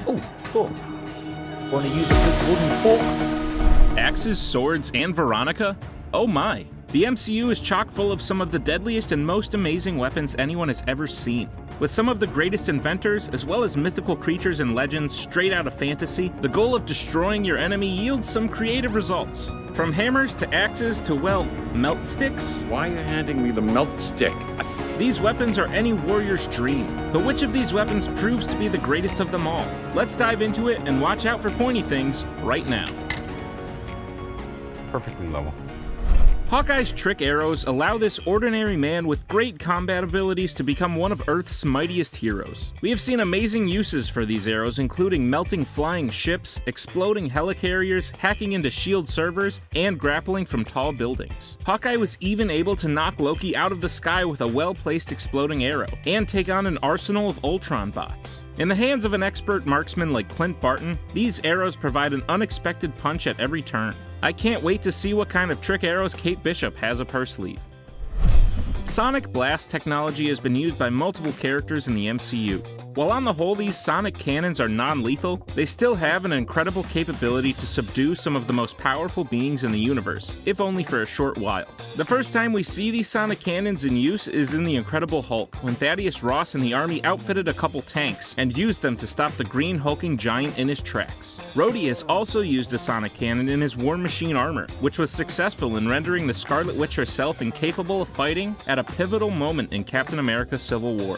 Oh, Thor. Want to use a big wooden fork? Axes, swords, and Veronica? Oh my! The MCU is chock full of some of the deadliest and most amazing weapons anyone has ever seen. With some of the greatest inventors, as well as mythical creatures and legends straight out of fantasy, the goal of destroying your enemy yields some creative results. From hammers to axes to, well, melt sticks? Why are you handing me the melt stick? These weapons are any warrior's dream, but which of these weapons proves to be the greatest of them all? Let's dive into it and watch out for pointy things right now. Perfectly level. Hawkeye's trick arrows allow this ordinary man with great combat abilities to become one of Earth's mightiest heroes. We have seen amazing uses for these arrows, including melting flying ships, exploding helicarriers, hacking into shield servers, and grappling from tall buildings. Hawkeye was even able to knock Loki out of the sky with a well-placed exploding arrow, and take on an arsenal of Ultron bots. In the hands of an expert marksman like Clint Barton, these arrows provide an unexpected punch at every turn. I can't wait to see what kind of trick arrows Kate Bishop has up her sleeve. Sonic Blast technology has been used by multiple characters in the MCU. While on the whole these sonic cannons are non-lethal, they still have an incredible capability to subdue some of the most powerful beings in the universe, if only for a short while. The first time we see these sonic cannons in use is in The Incredible Hulk, when Thaddeus Ross and the army outfitted a couple tanks and used them to stop the green hulking giant in his tracks. Rhodey has also used a sonic cannon in his War Machine armor, which was successful in rendering the Scarlet Witch herself incapable of fighting at a pivotal moment in Captain America: Civil War.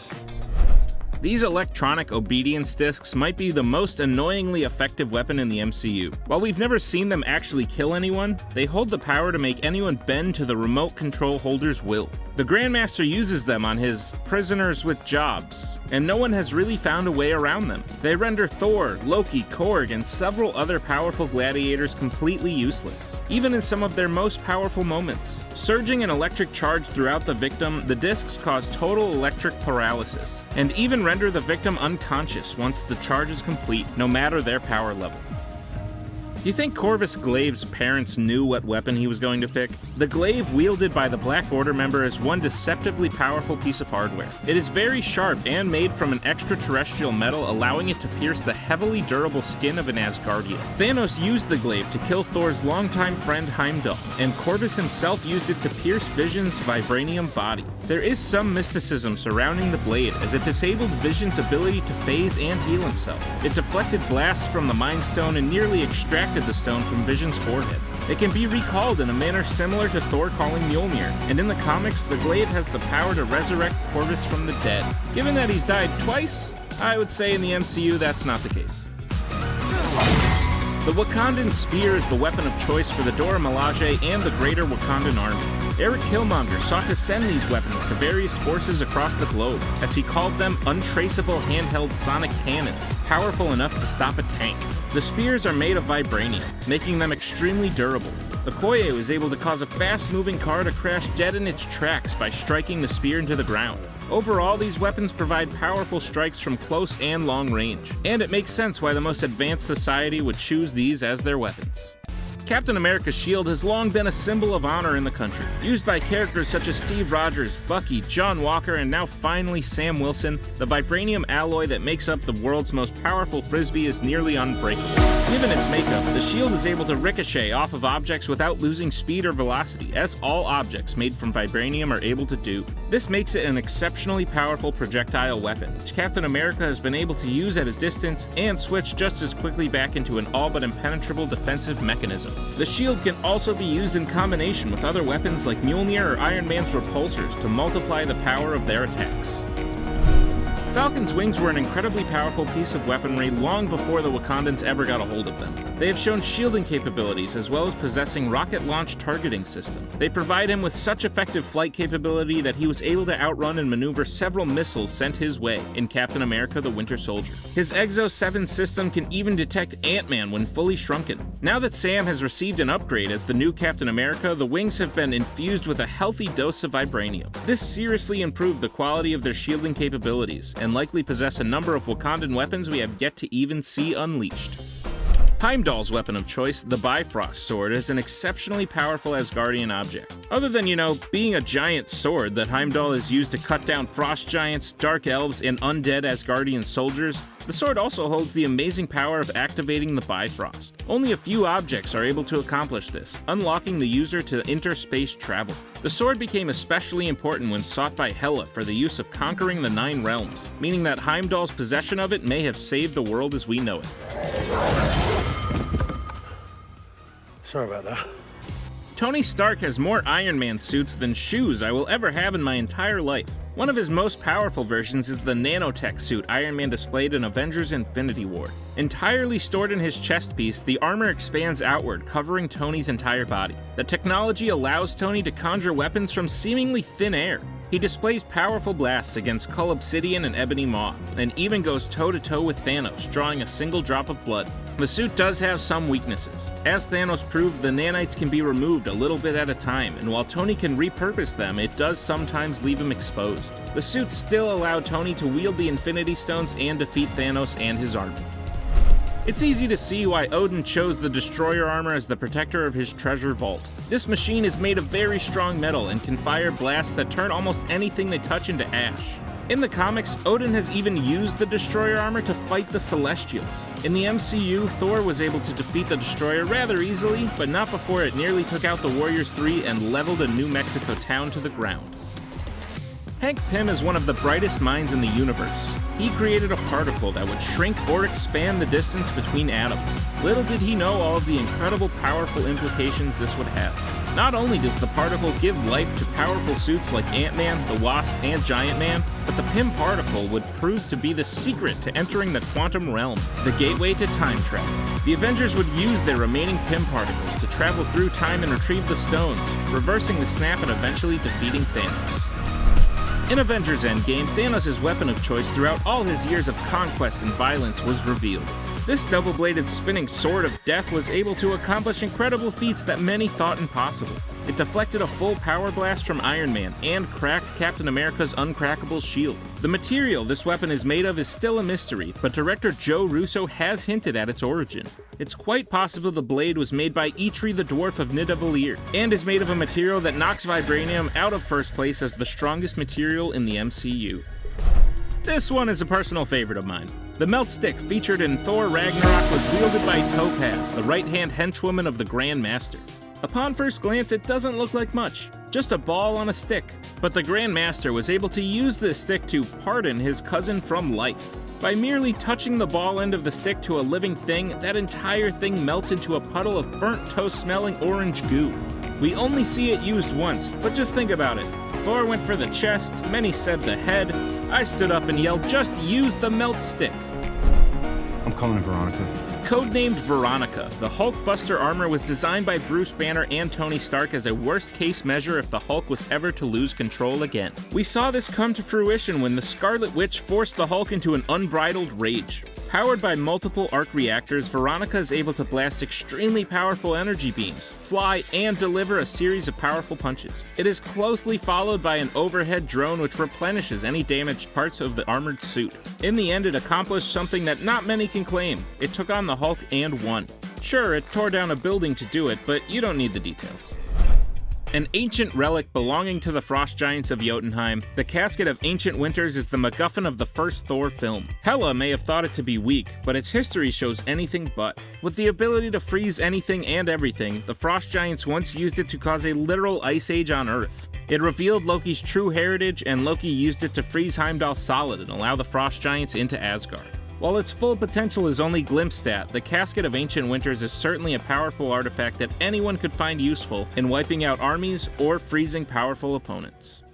These electronic obedience discs might be the most annoyingly effective weapon in the MCU. While we've never seen them actually kill anyone, they hold the power to make anyone bend to the remote control holder's will. The Grandmaster uses them on his prisoners with jobs, and no one has really found a way around them. They render Thor, Loki, Korg, and several other powerful gladiators completely useless, even in some of their most powerful moments. Surging an electric charge throughout the victim, the discs cause total electric paralysis, and even render the victim unconscious once the charge is complete, no matter their power level. Do you think Corvus Glaive's parents knew what weapon he was going to pick? The glaive wielded by the Black Order member is one deceptively powerful piece of hardware. It is very sharp and made from an extraterrestrial metal, allowing it to pierce the heavily durable skin of an Asgardian. Thanos used the glaive to kill Thor's longtime friend Heimdall, and Corvus himself used it to pierce Vision's vibranium body. There is some mysticism surrounding the blade, as it disabled Vision's ability to phase and heal himself. It deflected blasts from the Mind Stone and nearly extracted the stone from Vision's forehead. It can be recalled in a manner similar to Thor calling Mjolnir, and in the comics, the glaive has the power to resurrect Corvus from the dead. Given that he's died twice, I would say in the MCU that's not the case. The Wakandan Spear is the weapon of choice for the Dora Milaje and the greater Wakandan army. Eric Killmonger sought to send these weapons to various forces across the globe, as he called them untraceable handheld sonic cannons, powerful enough to stop a tank. The spears are made of vibranium, making them extremely durable. Okoye was able to cause a fast-moving car to crash dead in its tracks by striking the spear into the ground. Overall, these weapons provide powerful strikes from close and long range, and it makes sense why the most advanced society would choose these as their weapons. Captain America's shield has long been a symbol of honor in the country. Used by characters such as Steve Rogers, Bucky, John Walker, and now finally Sam Wilson, the vibranium alloy that makes up the world's most powerful frisbee is nearly unbreakable. Given its makeup, the shield is able to ricochet off of objects without losing speed or velocity, as all objects made from vibranium are able to do. This makes it an exceptionally powerful projectile weapon, which Captain America has been able to use at a distance and switch just as quickly back into an all but impenetrable defensive mechanism. The shield can also be used in combination with other weapons like Mjolnir or Iron Man's repulsors to multiply the power of their attacks. Falcon's wings were an incredibly powerful piece of weaponry long before the Wakandans ever got a hold of them. They have shown shielding capabilities as well as possessing rocket-launched targeting system. They provide him with such effective flight capability that he was able to outrun and maneuver several missiles sent his way in Captain America: The Winter Soldier. His Exo 7 system can even detect Ant-Man when fully shrunken. Now that Sam has received an upgrade as the new Captain America, the wings have been infused with a healthy dose of vibranium. This seriously improved the quality of their shielding capabilities, and likely possess a number of Wakandan weapons we have yet to even see unleashed. Heimdall's weapon of choice, the Bifrost sword, is an exceptionally powerful Asgardian object. Other than, being a giant sword that Heimdall has used to cut down frost giants, dark elves, and undead Asgardian soldiers, The sword also holds the amazing power of activating the Bifrost. Only a few objects are able to accomplish this, unlocking the user to interspace travel. The sword became especially important when sought by Hela for the use of conquering the 9 realms, meaning that Heimdall's possession of it may have saved the world as we know it. Sorry about that. Tony Stark has more Iron Man suits than shoes I will ever have in my entire life. One of his most powerful versions is the nanotech suit Iron Man displayed in Avengers Infinity War. Entirely stored in his chest piece, the armor expands outward, covering Tony's entire body. The technology allows Tony to conjure weapons from seemingly thin air. He displays powerful blasts against Cull Obsidian and Ebony Maw, and even goes toe-to-toe with Thanos, drawing a single drop of blood. The suit does have some weaknesses. As Thanos proved, the nanites can be removed a little bit at a time, and while Tony can repurpose them, it does sometimes leave him exposed. The suits still allow Tony to wield the Infinity Stones and defeat Thanos and his army. It's easy to see why Odin chose the Destroyer armor as the protector of his treasure vault. This machine is made of very strong metal and can fire blasts that turn almost anything they touch into ash. In the comics, Odin has even used the Destroyer armor to fight the Celestials. In the MCU, Thor was able to defeat the Destroyer rather easily, but not before it nearly took out the Warriors 3 and leveled a New Mexico town to the ground. Hank Pym is one of the brightest minds in the universe. He created a particle that would shrink or expand the distance between atoms. Little did he know all of the incredible powerful implications this would have. Not only does the particle give life to powerful suits like Ant-Man, the Wasp, and Giant Man, but the Pym particle would prove to be the secret to entering the quantum realm, the gateway to time travel. The Avengers would use their remaining Pym particles to travel through time and retrieve the stones, reversing the snap and eventually defeating Thanos. In Avengers Endgame, Thanos' weapon of choice throughout all his years of conquest and violence was revealed. This double-bladed spinning sword of death was able to accomplish incredible feats that many thought impossible. It deflected a full power blast from Iron Man and cracked Captain America's uncrackable shield. The material this weapon is made of is still a mystery, but director Joe Russo has hinted at its origin. It's quite possible the blade was made by Eitri the Dwarf of Nidavellir, and is made of a material that knocks vibranium out of first place as the strongest material in the MCU. This one is a personal favorite of mine. The melt stick featured in Thor Ragnarok was wielded by Topaz, the right-hand henchwoman of the Grand Master. Upon first glance, it doesn't look like much, just a ball on a stick. But the Grand Master was able to use this stick to pardon his cousin from life. By merely touching the ball end of the stick to a living thing, that entire thing melts into a puddle of burnt toast-smelling orange goo. We only see it used once, but just think about it. Thor went for the chest, many said the head. I stood up and yelled, "Just use the melt stick!" I'm calling Veronica. Codenamed Veronica, the Hulkbuster armor was designed by Bruce Banner and Tony Stark as a worst-case measure if the Hulk was ever to lose control again. We saw this come to fruition when the Scarlet Witch forced the Hulk into an unbridled rage. Powered by multiple arc reactors, Veronica is able to blast extremely powerful energy beams, fly, and deliver a series of powerful punches. It is closely followed by an overhead drone which replenishes any damaged parts of the armored suit. In the end, it accomplished something that not many can claim. It took on the Hulk and won. Sure, it tore down a building to do it, but you don't need the details. An ancient relic belonging to the frost giants of Jotunheim, the Casket of Ancient Winters is the MacGuffin of the first Thor film. Hela may have thought it to be weak, but its history shows anything but. With the ability to freeze anything and everything, the frost giants once used it to cause a literal ice age on Earth. It revealed Loki's true heritage, and Loki used it to freeze Heimdall solid and allow the frost giants into Asgard. While its full potential is only glimpsed at, the Casket of Ancient Winters is certainly a powerful artifact that anyone could find useful in wiping out armies or freezing powerful opponents.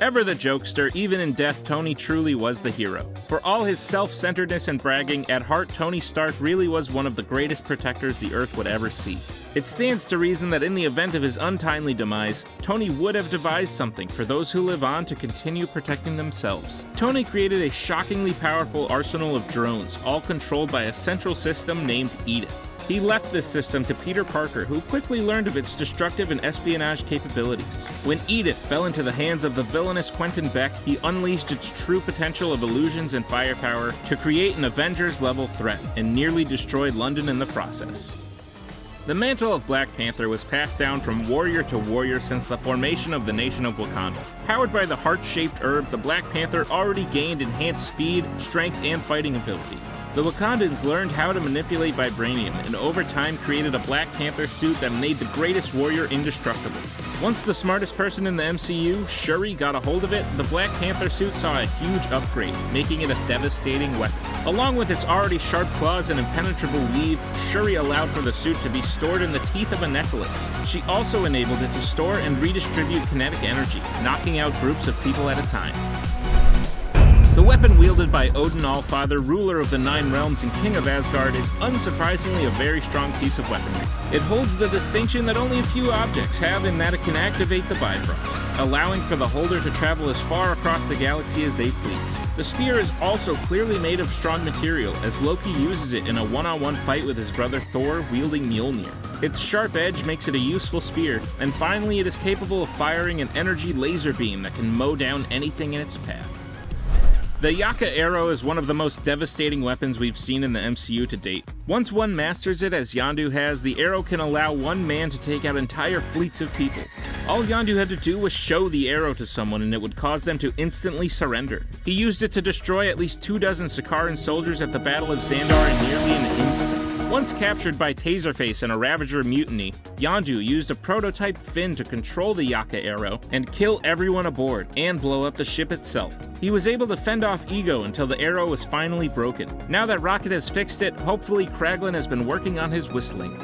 Ever the jokester, even in death, Tony truly was the hero. For all his self-centeredness and bragging, at heart Tony Stark really was one of the greatest protectors the Earth would ever see. It stands to reason that in the event of his untimely demise, Tony would have devised something for those who live on to continue protecting themselves. Tony created a shockingly powerful arsenal of drones, all controlled by a central system named Edith. He left this system to Peter Parker, who quickly learned of its destructive and espionage capabilities. When Edith fell into the hands of the villainous Quentin Beck, he unleashed its true potential of illusions and firepower to create an Avengers-level threat, and nearly destroyed London in the process. The mantle of Black Panther was passed down from warrior to warrior since the formation of the nation of Wakanda. Powered by the heart-shaped herb, the Black Panther already gained enhanced speed, strength, and fighting ability. The Wakandans learned how to manipulate vibranium and over time created a Black Panther suit that made the greatest warrior indestructible. Once the smartest person in the MCU, Shuri, got a hold of it, the Black Panther suit saw a huge upgrade, making it a devastating weapon. Along with its already sharp claws and impenetrable weave, Shuri allowed for the suit to be stored in the teeth of a Nephilis. She also enabled it to store and redistribute kinetic energy, knocking out groups of people at a time. The weapon wielded by Odin Allfather, ruler of the Nine Realms and king of Asgard, is unsurprisingly a very strong piece of weaponry. It holds the distinction that only a few objects have in that it can activate the Bifrost, allowing for the holder to travel as far across the galaxy as they please. The spear is also clearly made of strong material, as Loki uses it in a one-on-one fight with his brother Thor wielding Mjolnir. Its sharp edge makes it a useful spear, and finally it is capable of firing an energy laser beam that can mow down anything in its path. The Yaka arrow is one of the most devastating weapons we've seen in the MCU to date. Once one masters it, as Yondu has, the arrow can allow one man to take out entire fleets of people. All Yondu had to do was show the arrow to someone and it would cause them to instantly surrender. He used it to destroy at least 24 Sakaran soldiers at the Battle of Xandar in nearly an instant. Once captured by Taserface and a Ravager mutiny, Yondu used a prototype fin to control the Yaka arrow and kill everyone aboard and blow up the ship itself. He was able to fend off Ego until the arrow was finally broken. Now that Rocket has fixed it, hopefully Kraglin has been working on his whistling.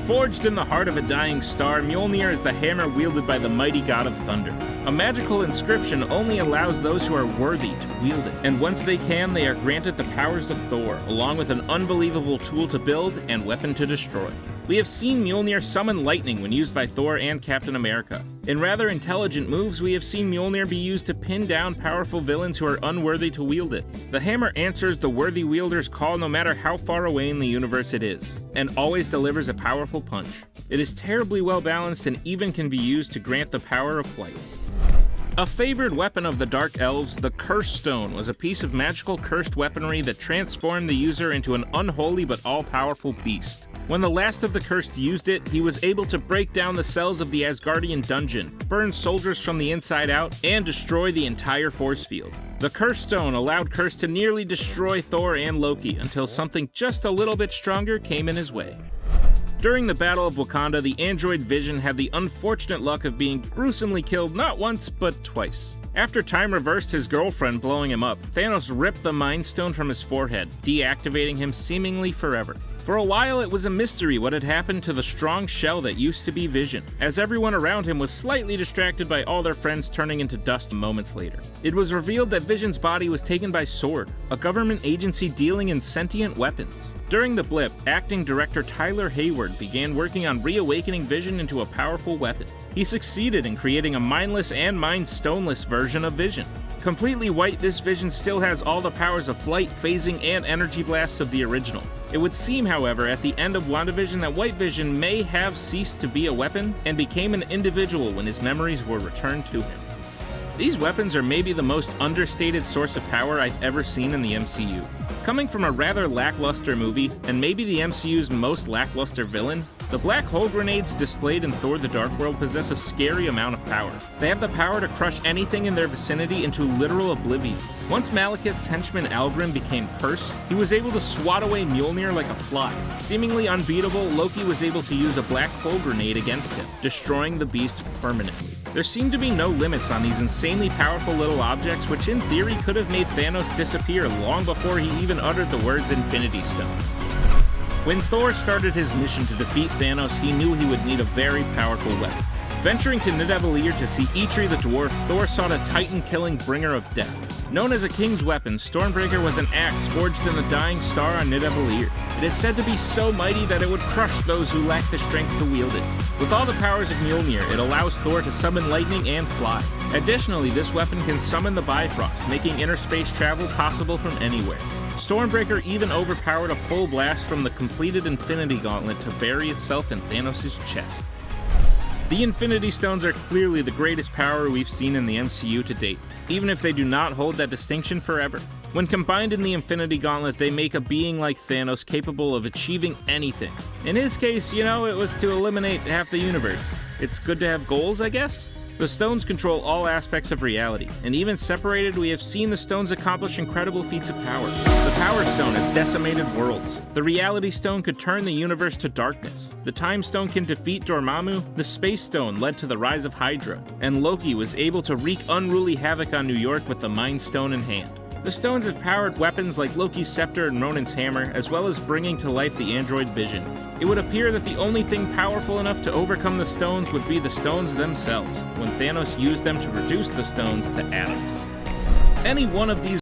Forged in the heart of a dying star, Mjolnir is the hammer wielded by the mighty god of thunder. A magical inscription only allows those who are worthy to wield it, and once they can, they are granted the powers of Thor, along with an unbelievable tool to build and weapon to destroy. We have seen Mjolnir summon lightning when used by Thor and Captain America. In rather intelligent moves, we have seen Mjolnir be used to pin down powerful villains who are unworthy to wield it. The hammer answers the worthy wielder's call no matter how far away in the universe it is, and always delivers a powerful punch. It is terribly well balanced and even can be used to grant the power of flight. A favored weapon of the Dark Elves, the Curse Stone was a piece of magical cursed weaponry that transformed the user into an unholy but all-powerful beast. When the last of the cursed used it, he was able to break down the cells of the Asgardian dungeon, burn soldiers from the inside out, and destroy the entire force field. The Curse Stone allowed Curse to nearly destroy Thor and Loki until something just a little bit stronger came in his way. During the Battle of Wakanda, the android Vision had the unfortunate luck of being gruesomely killed not once, but twice. After time reversed his girlfriend blowing him up, Thanos ripped the Mind Stone from his forehead, deactivating him seemingly forever. For a while, it was a mystery what had happened to the strong shell that used to be Vision, as everyone around him was slightly distracted by all their friends turning into dust moments later. It was revealed that Vision's body was taken by SWORD, a government agency dealing in sentient weapons. During the blip, acting director Tyler Hayward began working on reawakening Vision into a powerful weapon. He succeeded in creating a mindless and mind-stoneless version of Vision. Completely white, this Vision still has all the powers of flight, phasing, and energy blasts of the original. It would seem, however, at the end of WandaVision that White Vision may have ceased to be a weapon and became an individual when his memories were returned to him. These weapons are maybe the most understated source of power I've ever seen in the MCU. Coming from a rather lackluster movie, and maybe the MCU's most lackluster villain, the black hole grenades displayed in Thor: The Dark World possess a scary amount of power. They have the power to crush anything in their vicinity into literal oblivion. Once Malekith's henchman Algrim became cursed, he was able to swat away Mjolnir like a fly. Seemingly unbeatable, Loki was able to use a black hole grenade against him, destroying the beast permanently. There seemed to be no limits on these insanely powerful little objects, which in theory could have made Thanos disappear long before he even uttered the words Infinity Stones. When Thor started his mission to defeat Thanos, he knew he would need a very powerful weapon. Venturing to Nidavellir to see Eitri the dwarf, Thor sought a titan-killing bringer of death. Known as a king's weapon, Stormbreaker was an axe forged in the dying star on Nidavellir. It is said to be so mighty that it would crush those who lack the strength to wield it. With all the powers of Mjolnir, it allows Thor to summon lightning and fly. Additionally, this weapon can summon the Bifrost, making inner space travel possible from anywhere. Stormbreaker even overpowered a full blast from the completed Infinity Gauntlet to bury itself in Thanos' chest. The Infinity Stones are clearly the greatest power we've seen in the MCU to date, even if they do not hold that distinction forever. When combined in the Infinity Gauntlet, they make a being like Thanos capable of achieving anything. In his case, it was to eliminate half the universe. It's good to have goals, I guess? The stones control all aspects of reality, and even separated, we have seen the stones accomplish incredible feats of power. The Power Stone has decimated worlds. The Reality Stone could turn the universe to darkness. The Time Stone can defeat Dormammu. The Space Stone led to the rise of Hydra. And Loki was able to wreak unruly havoc on New York with the Mind Stone in hand. The stones have powered weapons like Loki's scepter and Ronin's hammer, as well as bringing to life the android Vision. It would appear that the only thing powerful enough to overcome the stones would be the stones themselves, when Thanos used them to reduce the stones to atoms. Any one of these